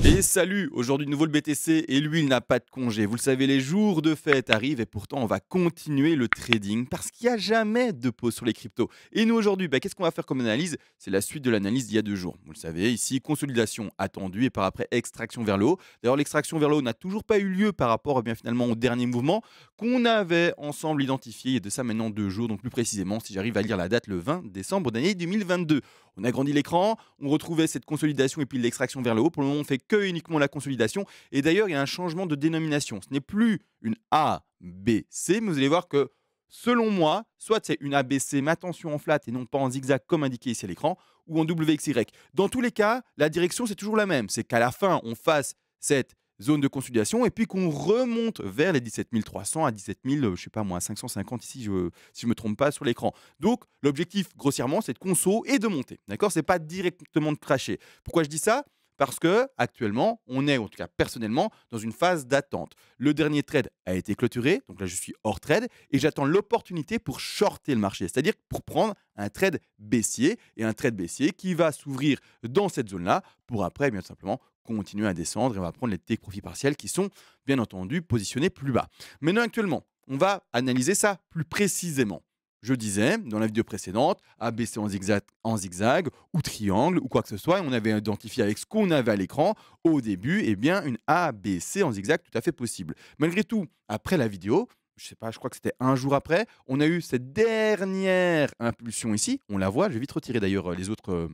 Et salut, aujourd'hui de nouveau le BTC et lui il n'a pas de congé. Vous le savez, les jours de fête arrivent et pourtant on va continuer le trading parce qu'il n'y a jamais de pause sur les cryptos. Et nous aujourd'hui, qu'est-ce qu'on va faire comme analyse? C'est la suite de l'analyse d'il y a 2 jours. Vous le savez, ici consolidation attendue et par après extraction vers le haut. D'ailleurs l'extraction vers le haut n'a toujours pas eu lieu par rapport finalement au dernier mouvement qu'on avait ensemble identifié il y a de ça maintenant 2 jours. Donc plus précisément, si j'arrive à lire la date, le 20 décembre d'année 2022. On a grandi l'écran, on retrouvait cette consolidation et puis l'extraction vers le haut. Pour le moment, on fait que uniquement la consolidation. Et d'ailleurs, il y a un changement de dénomination. Ce n'est plus une A, B, C, mais vous allez voir que selon moi, soit c'est une ABC, mais attention en flat et non pas en zigzag comme indiqué ici à l'écran, ou en WXY. Dans tous les cas, la direction, c'est toujours la même. C'est qu'à la fin, on fasse cette zone de consolidation et puis qu'on remonte vers les 17 300 à 17 000, je sais pas moi, 550 ici, si je me trompe pas sur l'écran. Donc, l'objectif, grossièrement, c'est de conso et de monter. D'accord? C'est pas directement de cracher. Pourquoi je dis ça? Parce que actuellement, on est, en tout cas personnellement, dans une phase d'attente. Le dernier trade a été clôturé, donc là je suis hors trade et j'attends l'opportunité pour shorter le marché, c'est-à-dire pour prendre un trade baissier et un trade baissier qui va s'ouvrir dans cette zone-là pour après, bien simplement, continuer à descendre et on va prendre les take profits partiels qui sont, bien entendu, positionnés plus bas. Maintenant, actuellement, on va analyser ça plus précisément. Je disais dans la vidéo précédente, ABC en zigzag ou triangle ou quoi que ce soit, et on avait identifié avec ce qu'on avait à l'écran au début, une ABC en zigzag tout à fait possible. Malgré tout, après la vidéo, je sais pas, je crois que c'était un jour après, on a eu cette dernière impulsion ici. On la voit, je vais vite retirer d'ailleurs les autres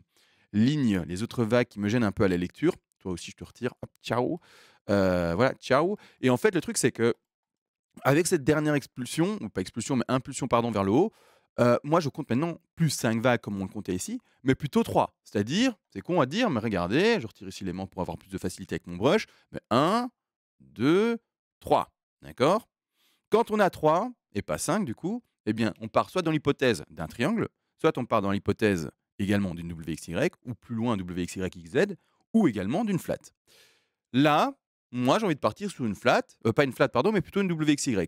lignes, les autres vagues qui me gênent un peu à la lecture. Toi aussi, je te retire. Hop, ciao. Voilà, ciao. Et en fait, le truc, c'est que avec cette dernière expulsion, ou pas expulsion, mais impulsion pardon, vers le haut, moi je compte maintenant plus 5 vagues comme on le comptait ici, mais plutôt 3. C'est-à-dire, c'est con à dire, mais regardez, je retire ici les mains pour avoir plus de facilité avec mon brush, mais 1, 2, 3. D'accord? Quand on a 3, et pas 5 du coup, eh bien on part soit dans l'hypothèse d'un triangle, soit on part dans l'hypothèse également d'une WXY, ou plus loin WXYXZ, ou également d'une flat. Là, moi, j'ai envie de partir sur une flat, pas une flat, pardon, mais plutôt une WXY.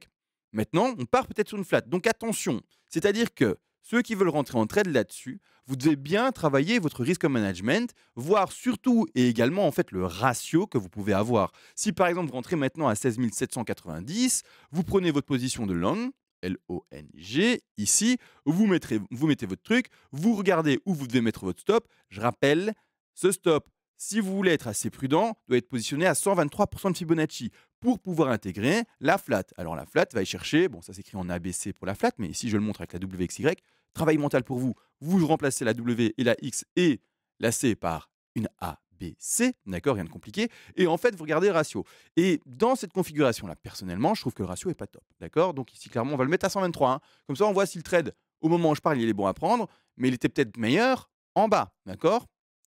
Maintenant, on part peut-être sur une flat. Donc attention, c'est-à-dire que ceux qui veulent rentrer en trade là-dessus, vous devez bien travailler votre risk management, voir surtout et également en fait le ratio que vous pouvez avoir. Si par exemple vous rentrez maintenant à 16 790, vous prenez votre position de long, L-O-N-G, ici, vous mettez votre truc, vous regardez où vous devez mettre votre stop. Je rappelle, ce stop, si vous voulez être assez prudent, doit être positionné à 123% de Fibonacci pour pouvoir intégrer la flat. Alors la flat va aller chercher, bon ça s'écrit en ABC pour la flat, mais ici je le montre avec la WXY, travail mental pour vous. Vous remplacez la W et la X et la C par une A, B, C, d'accord, rien de compliqué. Et en fait, vous regardez le ratio. Et dans cette configuration-là, personnellement, je trouve que le ratio est pas top, d'accord. Donc ici, clairement, on va le mettre à 123. Hein. Comme ça, on voit si le trade, au moment où je parle, il est bon à prendre, mais il était peut-être meilleur en bas, d'accord.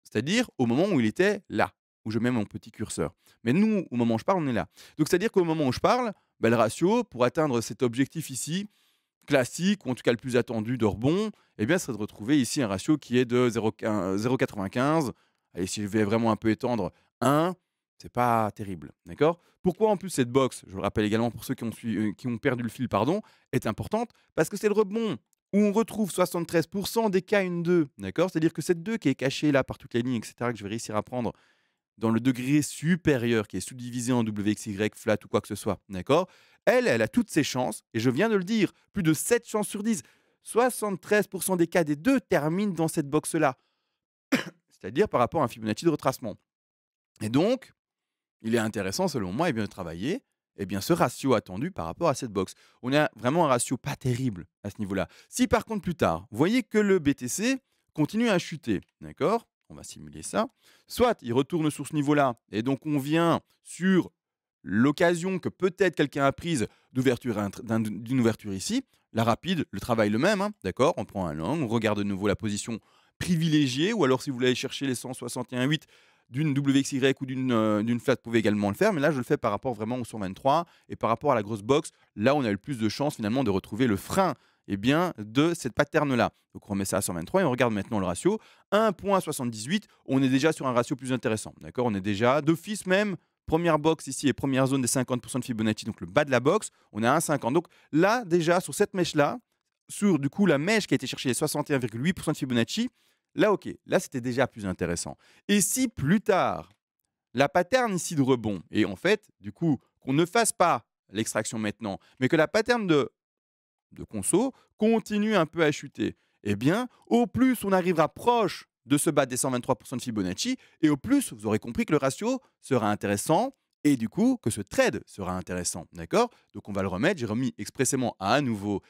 C'est-à-dire au moment où il était là, où je mets mon petit curseur. Mais nous, au moment où je parle, on est là. Donc c'est-à-dire qu'au moment où je parle, le ratio, pour atteindre cet objectif ici, classique, ou en tout cas le plus attendu de rebond, eh bien, c'est de retrouver ici un ratio qui est de 0,95. Allez, si je vais vraiment un peu étendre, 1, c'est pas terrible. D'accord. Pourquoi en plus cette box, je le rappelle également pour ceux qui ont perdu le fil, pardon, est importante? Parce que c'est le rebond où on retrouve 73% des K1-2. D'accord. C'est-à-dire que cette 2 qui est cachée là par toute la ligne, etc., que je vais réussir à prendre dans le degré supérieur, qui est sous-divisé en WXY, flat ou quoi que ce soit, d'accord. Elle a toutes ses chances, et je viens de le dire, plus de 7 chances sur 10. 73% des cas des deux terminent dans cette box-là, c'est-à-dire par rapport à un Fibonacci de retracement. Et donc, il est intéressant, selon moi, de travailler ce ratio attendu par rapport à cette box. On a vraiment un ratio pas terrible à ce niveau-là. Si par contre, plus tard, vous voyez que le BTC continue à chuter, d'accord. On va simuler ça. Soit il retourne sur ce niveau-là, et donc on vient sur l'occasion que peut-être quelqu'un a prise d'une ouverture ici. La rapide, le travail le même, hein, d'accord. On prend un long, on regarde de nouveau la position privilégiée, ou alors si vous voulez aller chercher les 161,8 d'une WXY ou d'une flat, vous pouvez également le faire. Mais là, je le fais par rapport vraiment au 123 et par rapport à la grosse box. Là, on a le plus de chances finalement de retrouver le frein de cette pattern-là. Donc on remet ça à 123 et on regarde maintenant le ratio. 1,78, on est déjà sur un ratio plus intéressant. D'accord. On est déjà d'office même, première box ici et première zone des 50% de Fibonacci, donc le bas de la box, on est à 1,50. Donc là, déjà, sur cette mèche-là, sur du coup la mèche qui a été cherchée les 61,8% de Fibonacci, là, ok, là c'était déjà plus intéressant. Et si plus tard, la pattern ici de rebond et en fait, du coup, qu'on ne fasse pas l'extraction maintenant, mais que la pattern de conso continue un peu à chuter, eh bien, au plus on arrivera proche de se battre des 123% de Fibonacci et au plus vous aurez compris que le ratio sera intéressant et du coup que ce trade sera intéressant. D'accord? Donc on va le remettre. J'ai remis expressément à nouveau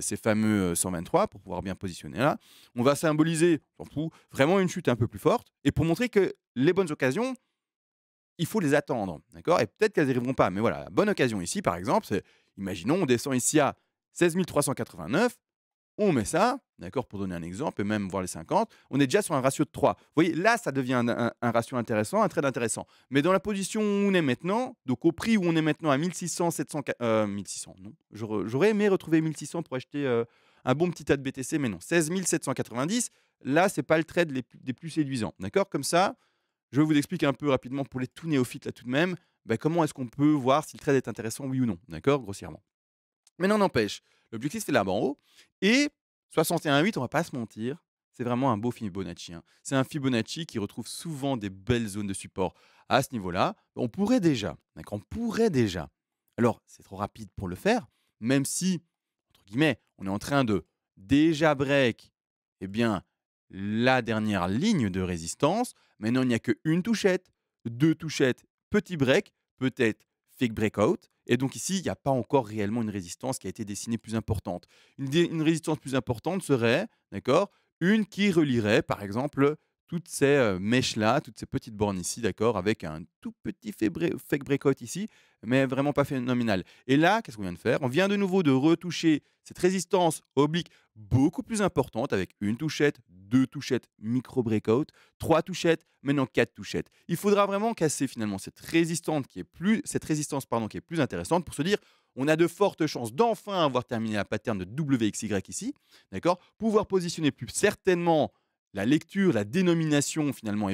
ces fameux 123 pour pouvoir bien positionner là. On va symboliser, on s'en fout, vraiment une chute un peu plus forte et pour montrer que les bonnes occasions, il faut les attendre, d'accord? Et peut-être qu'elles n'arriveront pas, mais voilà, la bonne occasion ici, par exemple, c'est, imaginons, on descend ici à 16 389, on met ça, d'accord, pour donner un exemple, et même voir les 50, on est déjà sur un ratio de 3. Vous voyez, là, ça devient un ratio intéressant, un trade intéressant. Mais dans la position où on est maintenant, donc au prix où on est maintenant à 1600, 700, 1600, non, j'aurais aimé retrouver 1600 pour acheter un bon petit tas de BTC, mais non, 16 790, là, c'est pas le trade des plus séduisants, d'accord? Comme ça, je vous explique un peu rapidement pour les tout néophytes là tout de même, comment est-ce qu'on peut voir si le trade est intéressant, oui ou non, d'accord, grossièrement. Mais non n'empêche, l'objectif c'est là-bas en haut et 61,8, on va pas se mentir, c'est vraiment un beau Fibonacci, hein. C'est un Fibonacci qui retrouve souvent des belles zones de support. À ce niveau-là, on pourrait déjà, d'accord, on pourrait déjà. Alors, c'est trop rapide pour le faire, même si, entre guillemets, on est en train de déjà break, eh bien, la dernière ligne de résistance. Maintenant, il n'y a qu'une touchette, deux touchettes, petit break, peut-être fake breakout. Et donc ici, il n'y a pas encore réellement une résistance qui a été dessinée plus importante. Une résistance plus importante serait, d'accord, une qui relierait, par exemple, toutes ces mèches-là, toutes ces petites bornes ici, d'accord, avec un tout petit fake breakout ici, mais vraiment pas phénoménal. Et là, qu'est-ce qu'on vient de faire? On vient de nouveau de retoucher cette résistance oblique beaucoup plus importante avec une touchette, deux touchettes micro breakout, trois touchettes, maintenant quatre touchettes. Il faudra vraiment casser finalement cette résistance qui est plus intéressante pour se dire on a de fortes chances d'enfin avoir terminé la pattern de WXY ici, d'accord? Pouvoir positionner plus certainement la lecture, la dénomination finalement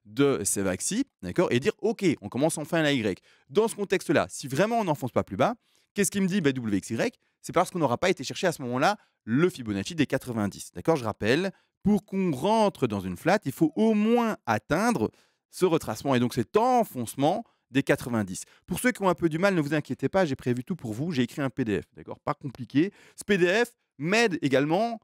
de ces vagues-ci, d'accord? Et dire ok, on commence enfin la Y. Dans ce contexte-là, si vraiment on n'enfonce pas plus bas, qu'est-ce qui me dit WXY? C'est parce qu'on n'aura pas été chercher à ce moment-là le Fibonacci des 90. D'accord? Je rappelle, pour qu'on rentre dans une flat, il faut au moins atteindre ce retracement et donc cet enfoncement des 90. Pour ceux qui ont un peu du mal, ne vous inquiétez pas, j'ai prévu tout pour vous. J'ai écrit un PDF, d'accord? Pas compliqué. Ce PDF m'aide également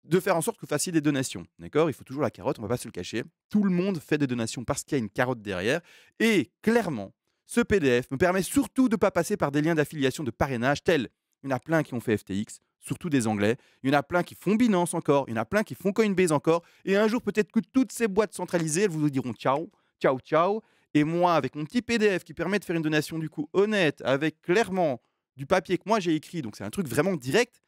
de faire en sorte que vous fassiez des donations, d'accord? Il faut toujours la carotte, on ne va pas se le cacher. Tout le monde fait des donations parce qu'il y a une carotte derrière. Et clairement, ce PDF me permet surtout de ne pas passer par des liens d'affiliation de parrainage tels. Il y en a plein qui ont fait FTX, surtout des Anglais. Il y en a plein qui font Binance encore. Il y en a plein qui font Coinbase encore. Et un jour, peut-être que toutes ces boîtes centralisées, elles vous diront ciao, ciao, ciao. Et moi, avec mon petit PDF qui permet de faire une donation du coup honnête, avec clairement du papier que moi j'ai écrit, donc c'est un truc vraiment direct,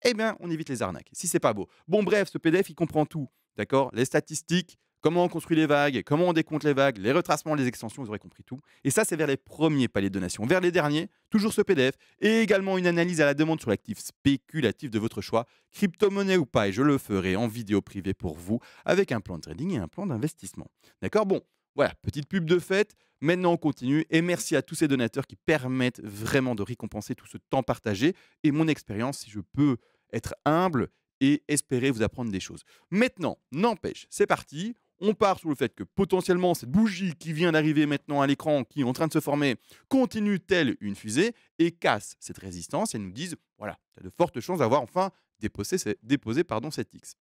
eh bien, on évite les arnaques, si c'est pas beau. Bon, bref, ce PDF, il comprend tout, d'accord? Les statistiques, comment on construit les vagues, comment on décompte les vagues, les retracements, les extensions, vous aurez compris tout. Et ça, c'est vers les premiers paliers de donation. Vers les derniers, toujours ce PDF, et également une analyse à la demande sur l'actif spéculatif de votre choix, crypto-monnaie ou pas, et je le ferai en vidéo privée pour vous, avec un plan de trading et un plan d'investissement. D'accord? Bon, voilà, petite pub de fête. Maintenant, on continue. Et merci à tous ces donateurs qui permettent vraiment de récompenser tout ce temps partagé et mon expérience, si je peux être humble et espérer vous apprendre des choses. Maintenant, n'empêche, c'est parti. On part sur le fait que potentiellement cette bougie qui vient d'arriver maintenant à l'écran, qui est en train de se former, continue telle une fusée et casse cette résistance et nous disent voilà, tu as de fortes chances d'avoir enfin déposé cet X.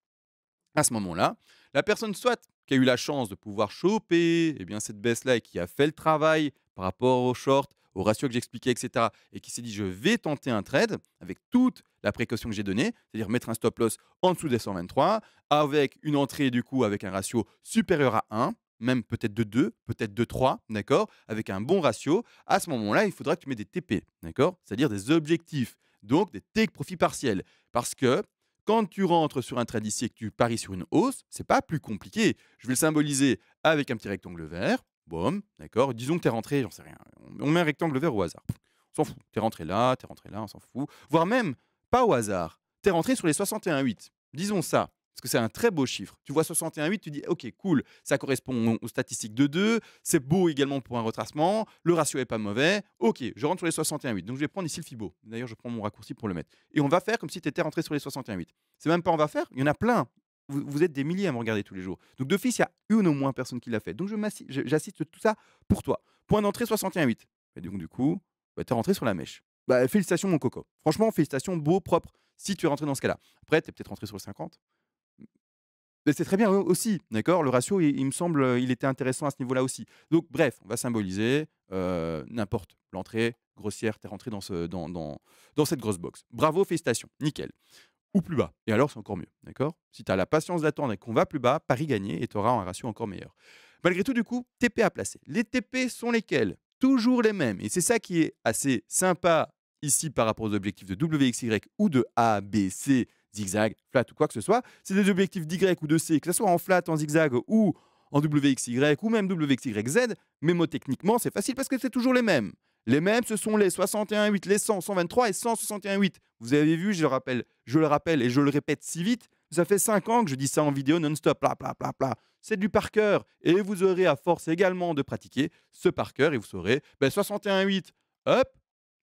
À ce moment-là, la personne soit qui a eu la chance de pouvoir choper cette baisse-là et qui a fait le travail par rapport au short, au ratio que j'expliquais, etc., et qui s'est dit je vais tenter un trade avec toute la précaution que j'ai donnée, c'est-à-dire mettre un stop loss en dessous des 123, avec une entrée du coup avec un ratio supérieur à 1, même peut-être de 2, peut-être de 3, d'accord, avec un bon ratio. À ce moment-là, il faudra que tu mets des TP, d'accord, c'est-à-dire des objectifs, donc des take profit partiels, parce que quand tu rentres sur un trade ici et que tu paries sur une hausse, c'est pas plus compliqué. Je vais le symboliser avec un petit rectangle vert. Boum, d'accord. Disons que tu es rentré, j'en sais rien. On met un rectangle vert au hasard. On s'en fout. Tu es rentré là, on s'en fout. Voire même pas au hasard. Tu es rentré sur les 61,8. Disons ça. Parce que c'est un très beau chiffre. Tu vois 61,8, tu dis ok, cool, ça correspond aux statistiques de 2, c'est beau également pour un retracement, le ratio est pas mauvais. Ok, je rentre sur les 61,8. Donc je vais prendre ici le Fibo. D'ailleurs, je prends mon raccourci pour le mettre. Et on va faire comme si tu étais rentré sur les 61,8. C'est même pas on va faire, il y en a plein. vous êtes des milliers à me regarder tous les jours. Donc d'office, il y a une au moins personne qui l'a fait. Donc j'assiste tout ça pour toi. Point d'entrée 61,8. Et donc du coup, bah, tu es rentré sur la mèche. Bah, félicitations mon coco. Franchement, félicitations, beau, propre, si tu es rentré dans ce cas-là. Après, tu es peut-être rentré sur le 50. Mais c'est très bien aussi, d'accord? Le ratio, il me semble, il était intéressant à ce niveau-là aussi. Donc bref, on va symboliser, n'importe, l'entrée grossière, tu es rentré dans cette grosse box. Bravo, félicitations, nickel. Ou plus bas et alors c'est encore mieux, d'accord? Si tu as la patience d'attendre et qu'on va plus bas, pari gagné et tu auras un ratio encore meilleur. Malgré tout, du coup, TP à placer. Les TP sont lesquels? Toujours les mêmes et c'est ça qui est assez sympa ici par rapport aux objectifs de WXY ou de A, B, C, zigzag, flat ou quoi que ce soit. C'est des objectifs d'Y ou de C, que ce soit en flat, en zigzag ou en WXY ou même WXYZ, mémotechniquement, c'est facile parce que c'est toujours les mêmes. Les mêmes, ce sont les 61,8, les 100, 123 et 161,8. Vous avez vu, je le rappelle et je le répète si vite, ça fait 5 ans que je dis ça en vidéo non-stop, pla, pla, pla, pla. C'est du par cœur. Et vous aurez à force également de pratiquer ce par cœur et vous saurez, 61,8, hop,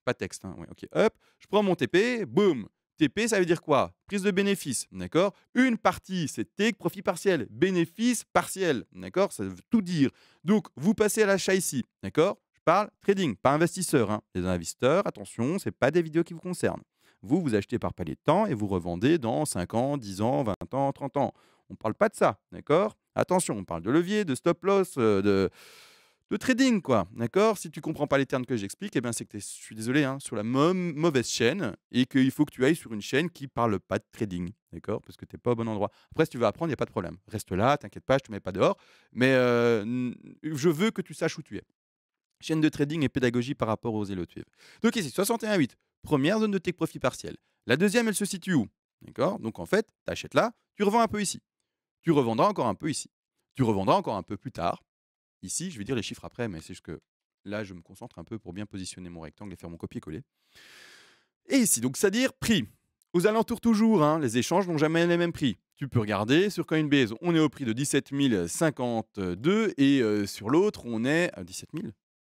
pas de texte, hein, ouais, ok, hop, je prends mon TP, boum. TP, ça veut dire quoi? Prise de bénéfice, d'accord? Une partie, c'est take, profit partiel. Bénéfice partiel, d'accord? Ça veut tout dire. Donc, vous passez à l'achat ici, d'accord? Je parle trading, pas investisseur, hein. Les investisseurs, attention, ce n'est pas des vidéos qui vous concernent. Vous, vous achetez par palier de temps et vous revendez dans 5 ans, 10 ans, 20 ans, 30 ans. On ne parle pas de ça, d'accord? Attention, on parle de levier, de stop loss, de trading, quoi, d'accord? Si tu comprends pas les termes que j'explique, eh bien, c'est que tu es, je suis désolé, hein, sur la mauvaise chaîne et qu'il faut que tu ailles sur une chaîne qui parle pas de trading, d'accord? Parce que tu n'es pas au bon endroit. Après, si tu veux apprendre, il n'y a pas de problème. Reste là, t'inquiète pas, je te mets pas dehors, mais je veux que tu saches où tu es. Chaîne de trading et pédagogie par rapport aux élotuives. Donc ici, 61,8, première zone de take profit partiel. La deuxième, elle se situe où? D'accord? Donc en fait, tu achètes là, tu revends un peu ici. Tu revendras encore un peu ici. Tu revendras encore un peu plus tard. Ici, je vais dire les chiffres après, mais c'est juste que là, je me concentre un peu pour bien positionner mon rectangle et faire mon copier-coller. Et ici, donc c'est-à-dire prix. Aux alentours toujours, hein, les échanges n'ont jamais les mêmes prix. Tu peux regarder sur Coinbase, on est au prix de 17 052 et sur l'autre, on est à 17 000.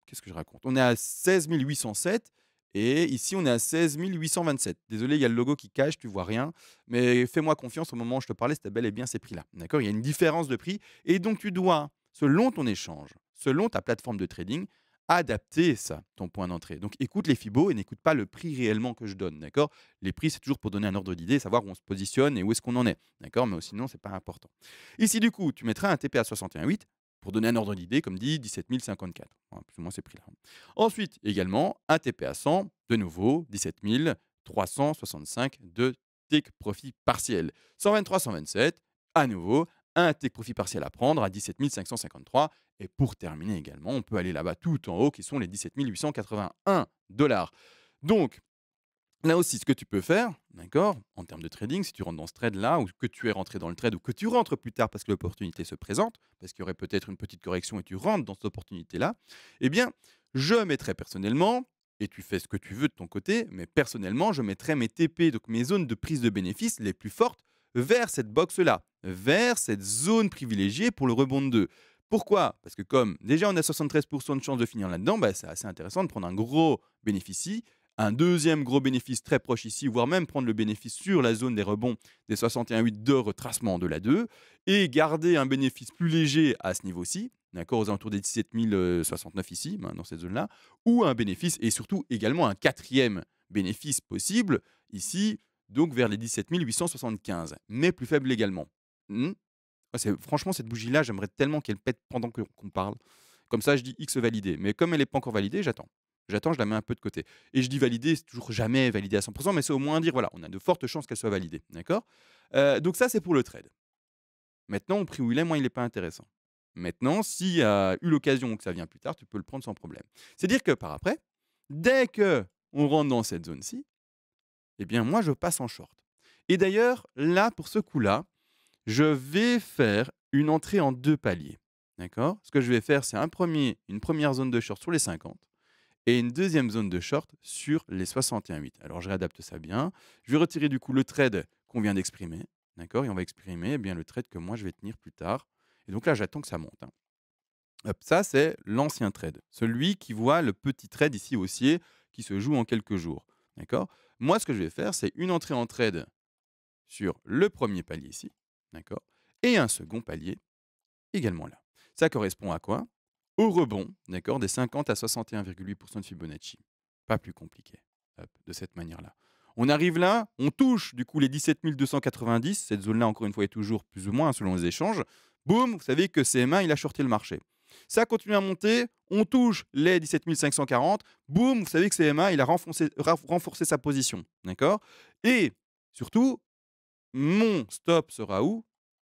Qu'est-ce que je raconte? On est à 16 807 et ici, on est à 16 827. Désolé, il y a le logo qui cache, tu vois rien, mais fais-moi confiance, au moment où je te parlais, c'était bel et bien ces prix-là. D'accord? Il y a une différence de prix et donc tu dois, selon ton échange, selon ta plateforme de trading, adapter ça, ton point d'entrée. Donc écoute les fibos et n'écoute pas le prix réellement que je donne, d'accord? Les prix, c'est toujours pour donner un ordre d'idée, savoir où on se positionne et où est-ce qu'on en est, d'accord? Mais sinon, c'est pas important. Ici, du coup, tu mettras un TP à 61,8 pour donner un ordre d'idée, comme dit 17 054. Voilà, plus ou moins ces prix-là. Ensuite, également, un TP à 100, de nouveau, 17 365 de take profit partiel. 123, 127, à nouveau, un take profit partiel à prendre à 17 553. Et pour terminer également, on peut aller là-bas tout en haut, qui sont les 17 881 $. Donc, là aussi, ce que tu peux faire, d'accord, en termes de trading, si tu rentres dans ce trade-là, ou que tu es rentré dans le trade, ou que tu rentres plus tard parce que l'opportunité se présente, parce qu'il y aurait peut-être une petite correction et tu rentres dans cette opportunité-là, eh bien, je mettrais personnellement, et tu fais ce que tu veux de ton côté, mais personnellement, je mettrais mes TP, donc mes zones de prise de bénéfices les plus fortes, vers cette box-là, vers cette zone privilégiée pour le rebond de 2. Pourquoi? Parce que comme déjà on a 73% de chance de finir là-dedans, bah, c'est assez intéressant de prendre un gros bénéfice ici, un deuxième gros bénéfice très proche ici, voire même prendre le bénéfice sur la zone des rebonds des 61,8 de retracement de la 2 et garder un bénéfice plus léger à ce niveau-ci, d'accord, aux alentours des 17 069 ici, dans cette zone-là, ou un bénéfice et surtout également un quatrième bénéfice possible ici, donc vers les 17 875, mais plus faible également. Hmm. Franchement, cette bougie-là, j'aimerais tellement qu'elle pète pendant qu'on parle. Comme ça, je dis X validé. Mais comme elle n'est pas encore validée, j'attends. J'attends, je la mets un peu de côté. Et je dis validé, c'est toujours jamais validé à 100%, mais c'est au moins dire, voilà, on a de fortes chances qu'elle soit validée. D'accord? Donc ça, c'est pour le trade. Maintenant, au prix où il est, moi, il n'est pas intéressant. Maintenant, s'il y a eu l'occasion que ça vient plus tard, tu peux le prendre sans problème. C'est-à-dire que par après, dès que on rentre dans cette zone-ci, eh bien, moi, je passe en short. Et d'ailleurs, là, pour ce coup-là, je vais faire une entrée en 2 paliers. D'accord? Ce que je vais faire, c'est une première zone de short sur les 50 et une deuxième zone de short sur les 61,8. Alors, je réadapte ça bien. Je vais retirer du coup le trade qu'on vient d'exprimer. D'accord? Et on va exprimer eh bien, le trade que moi, je vais tenir plus tard. Et donc là, j'attends que ça monte, hein. Hop, ça, c'est l'ancien trade. Celui qui voit le petit trade ici haussier qui se joue en quelques jours. D'accord? Moi, ce que je vais faire, c'est une entrée en trade sur le premier palier ici. d'accord? Et un second palier également là. Ça correspond à quoi? Au rebond, d'accord, des 50 à 61,8 de Fibonacci. Pas plus compliqué. Hop, de cette manière-là. On arrive là, on touche du coup les 17 290. Cette zone-là, encore une fois, est toujours plus ou moins selon les échanges. Boum, vous savez que CM1, il a shorté le marché. Ça continue à monter, on touche les 17 540. Boum, vous savez que CM1, il a renforcé sa position. D'accord? Et surtout, mon stop sera où?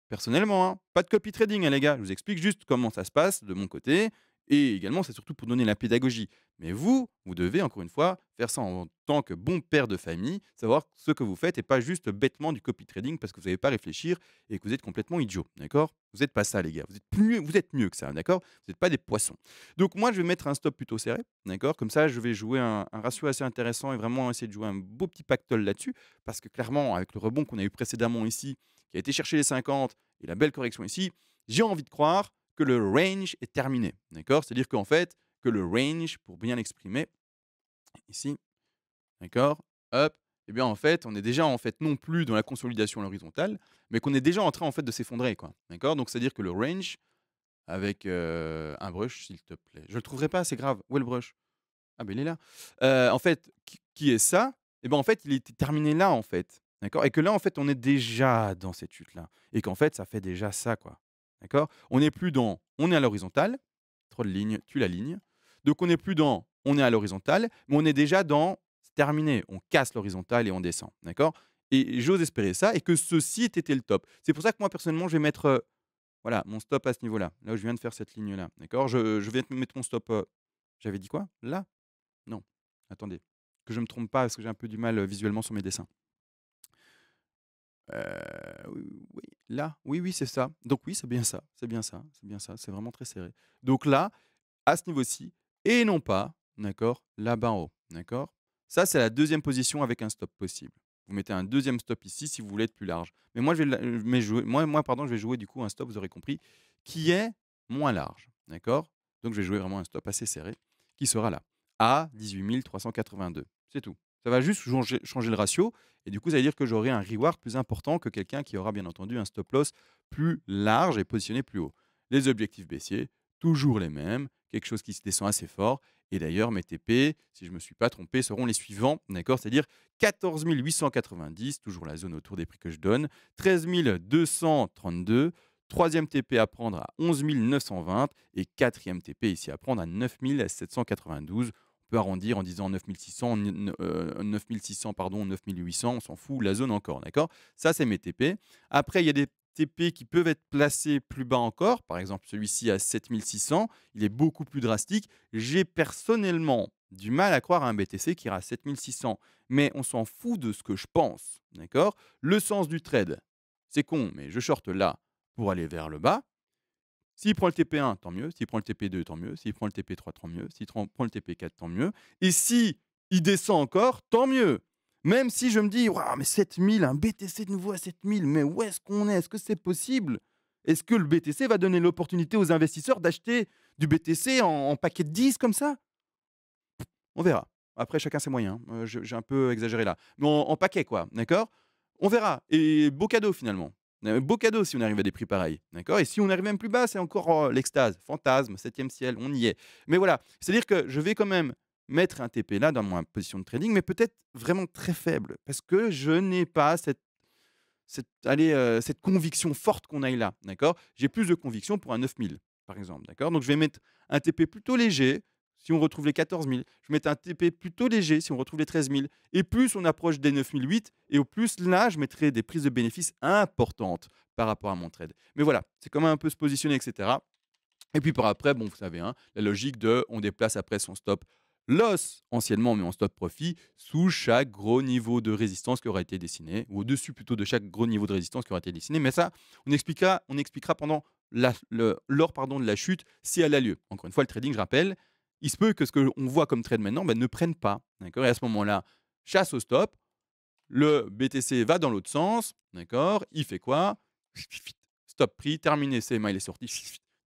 Personnellement, hein. Pas de copy trading, hein, les gars. Je vous explique juste comment ça se passe de mon côté. Et également, c'est surtout pour donner la pédagogie. Mais vous, vous devez, encore une fois, faire ça en tant que bon père de famille, savoir ce que vous faites et pas juste bêtement du copy trading parce que vous n'avez pas réfléchir et que vous êtes complètement idiot. D'accord? Vous n'êtes pas ça, les gars. Vous êtes mieux que ça. D'accord? Vous n'êtes pas des poissons. Donc, moi, je vais mettre un stop plutôt serré. D'accord? Comme ça, je vais jouer un ratio assez intéressant et vraiment essayer de jouer un beau petit pactole là-dessus. Parce que clairement, avec le rebond qu'on a eu précédemment ici, qui a été chercher les 50 et la belle correction ici, j'ai envie de croire que le range est terminé. D'accord? C'est-à-dire qu'en fait, que le range, pour bien l'exprimer, ici, d'accord? Hop, eh bien en fait, on est déjà en fait non plus dans la consolidation à l'horizontale, mais qu'on est déjà en train en fait de s'effondrer, quoi. D'accord? Donc c'est-à-dire que le range avec un brush, s'il te plaît. Je le trouverai pas, c'est grave. Où est le brush? Ah ben il est là. En fait, qui est ça? Et ben en fait, il était terminé là, en fait. D'accord? Et que là, en fait, on est déjà dans cette chute-là. Et qu'en fait, ça fait déjà ça, quoi. D'accord? On n'est plus dans on est à l'horizontale, trop de lignes, tu la ligne. Donc on n'est plus dans on est à l'horizontale, mais on est déjà dans c'est terminé. On casse l'horizontale et on descend. D'accord? Et j'ose espérer ça et que ceci ait été le top. C'est pour ça que moi, personnellement, je vais mettre voilà, mon stop à ce niveau-là. Là où je viens de faire cette ligne-là. D'accord? Je vais mettre mon stop. J'avais dit quoi? Là? Non, attendez, que je me trompe pas parce que j'ai un peu du mal, visuellement sur mes dessins. Oui, là, oui, oui, c'est ça. Donc oui, c'est bien ça, c'est bien ça, c'est bien ça, c'est vraiment très serré. Donc là, à ce niveau-ci et non pas, d'accord, là-bas en haut, d'accord? Ça, c'est la deuxième position avec un stop possible. Vous mettez un deuxième stop ici si vous voulez être plus large. Mais moi, je vais jouer pardon, je vais jouer du coup un stop, vous aurez compris, qui est moins large, d'accord? Donc je vais jouer vraiment un stop assez serré qui sera là, à 18 382. C'est tout. Ça va juste changer le ratio et du coup, ça veut dire que j'aurai un reward plus important que quelqu'un qui aura bien entendu un stop loss plus large et positionné plus haut. Les objectifs baissiers, toujours les mêmes, quelque chose qui se descend assez fort. Et d'ailleurs, mes TP, si je ne me suis pas trompé, seront les suivants, d'accord? C'est-à-dire 14 890, toujours la zone autour des prix que je donne, 13 232, troisième TP à prendre à 11 920 et quatrième TP ici à prendre à 9 792. On peut arrondir en disant 9600, 9600 pardon, 9800, on s'en fout, la zone encore, d'accord? Ça, c'est mes TP. Après, il y a des TP qui peuvent être placés plus bas encore. Par exemple, celui-ci à 7600, il est beaucoup plus drastique. J'ai personnellement du mal à croire à un BTC qui ira à 7600. Mais on s'en fout de ce que je pense. D'accord? Le sens du trade, c'est con, mais je shorte là pour aller vers le bas. S'il prend le TP1, tant mieux. S'il prend le TP2, tant mieux. S'il prend le TP3, tant mieux. S'il prend le TP4, tant mieux. Et si il descend encore, tant mieux. Même si je me dis, waouh, mais 7000, un BTC de nouveau à 7000, mais où est-ce qu'on est? Est-ce que c'est possible? Est-ce que le BTC va donner l'opportunité aux investisseurs d'acheter du BTC en paquet de 10 comme ça? On verra. Après, chacun ses moyens. J'ai un peu exagéré là. Mais en paquet, quoi. D'accord? On verra. Et beau cadeau finalement. Beau cadeau si on arrive à des prix pareils. D'accord? Et si on arrive même plus bas, c'est encore l'extase. Fantasme, septième ciel, on y est. Mais voilà. C'est-à-dire que je vais quand même mettre un TP là dans ma position de trading, mais peut-être vraiment très faible. Parce que je n'ai pas cette conviction forte qu'on aille là. D'accord? J'ai plus de conviction pour un 9000, par exemple. D'accord? Donc je vais mettre un TP plutôt léger si on retrouve les 14 000. Je vais mettre un TP plutôt léger si on retrouve les 13 000. Et plus on approche des 9 008, et au plus là, je mettrai des prises de bénéfices importantes par rapport à mon trade. Mais voilà, c'est quand même un peu se positionner, etc. Et puis par après, bon, vous savez, hein, la logique de on déplace après son stop loss anciennement, mais en stop profit, sous chaque gros niveau de résistance qui aura été dessiné, ou au-dessus plutôt de chaque gros niveau de résistance qui aura été dessiné. Mais ça, on expliquera pendant lors de la chute si elle a lieu. Encore une fois, le trading, je rappelle, il se peut que ce qu'on voit comme trade maintenant ne prenne pas. D'accord? Et à ce moment-là, chasse au stop, le BTC va dans l'autre sens, d'accord? Il fait quoi? Stop prix, terminé, CMA, il est sorti,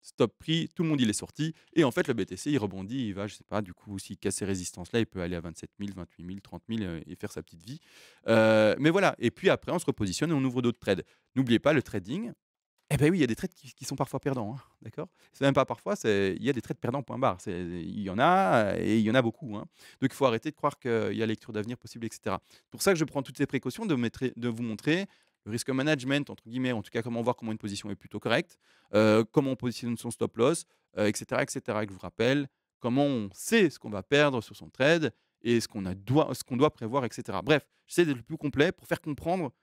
stop prix, tout le monde il est sorti et en fait le BTC il rebondit, il va je sais pas du coup s'il casse ces résistances là, il peut aller à 27 000, 28 000, 30 000, et faire sa petite vie. Mais voilà et puis après on se repositionne et on ouvre d'autres trades. N'oubliez pas le trading, eh ben oui, il y a des trades qui sont parfois perdants, hein, d'accord? C'est même pas parfois, c'est il y a des trades perdants, point barre. Il y en a, et il y en a beaucoup, hein. Donc il faut arrêter de croire qu'il y a lecture d'avenir possible et cetera. C'est pour ça que je prends toutes ces précautions de vous montrer le risque management, entre guillemets, en tout cas comment voir comment une position est plutôt correcte, comment on positionne son stop loss, et cetera et cetera. Et que je vous rappelle comment on sait ce qu'on va perdre sur son trade et ce qu'on doit prévoir et cetera. Bref, j'essaie d'être le plus complet pour faire comprendre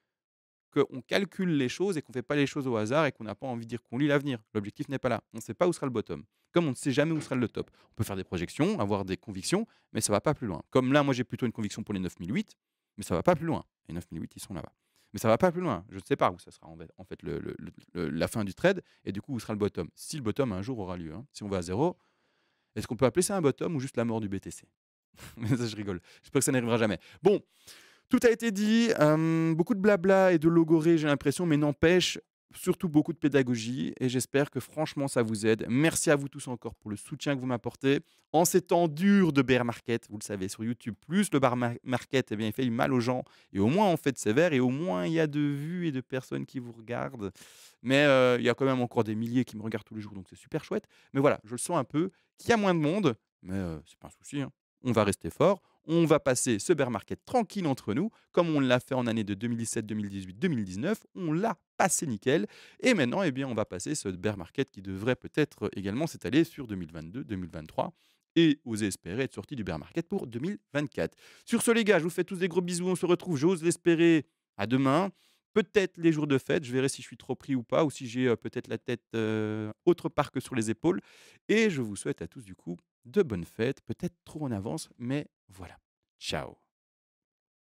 qu'on calcule les choses et qu'on ne fait pas les choses au hasard et qu'on n'a pas envie de dire qu'on lit l'avenir. L'objectif n'est pas là. On ne sait pas où sera le bottom. Comme on ne sait jamais où sera le top. On peut faire des projections, avoir des convictions, mais ça ne va pas plus loin. Comme là, moi, j'ai plutôt une conviction pour les 9008, mais ça ne va pas plus loin. Les 9008, ils sont là-bas. Mais ça ne va pas plus loin. Je ne sais pas où ça sera en fait la fin du trade et du coup où sera le bottom. Si le bottom un jour aura lieu. Hein. Si on va à zéro, est-ce qu'on peut appeler ça un bottom ou juste la mort du BTC? Mais ça, je rigole. J'espère que ça n'arrivera jamais. Bon, tout a été dit, beaucoup de blabla et de logorée, j'ai l'impression, mais n'empêche, surtout beaucoup de pédagogie et j'espère que franchement ça vous aide. Merci à vous tous encore pour le soutien que vous m'apportez. En ces temps durs de bear market, vous le savez, sur YouTube, plus le market, eh bien, il fait mal aux gens et au moins on fait de sévère et au moins il y a de vues et de personnes qui vous regardent. Mais il y a quand même encore des milliers qui me regardent tous les jours, donc c'est super chouette. Mais voilà, je le sens un peu qu'il y a moins de monde, mais c'est pas un souci, hein. On va rester fort. On va passer ce bear market tranquille entre nous, comme on l'a fait en année de 2017, 2018, 2019. On l'a passé nickel. Et maintenant, eh bien, on va passer ce bear market qui devrait peut-être également s'étaler sur 2022, 2023 et oser espérer être sorti du bear market pour 2024. Sur ce, les gars, je vous fais tous des gros bisous. On se retrouve, j'ose l'espérer, à demain. Peut-être les jours de fête. Je verrai si je suis trop pris ou pas, ou si j'ai peut-être la tête autre part que sur les épaules. Et je vous souhaite à tous, du coup, de bonnes fêtes. Peut-être trop en avance, mais voilà. Ciao.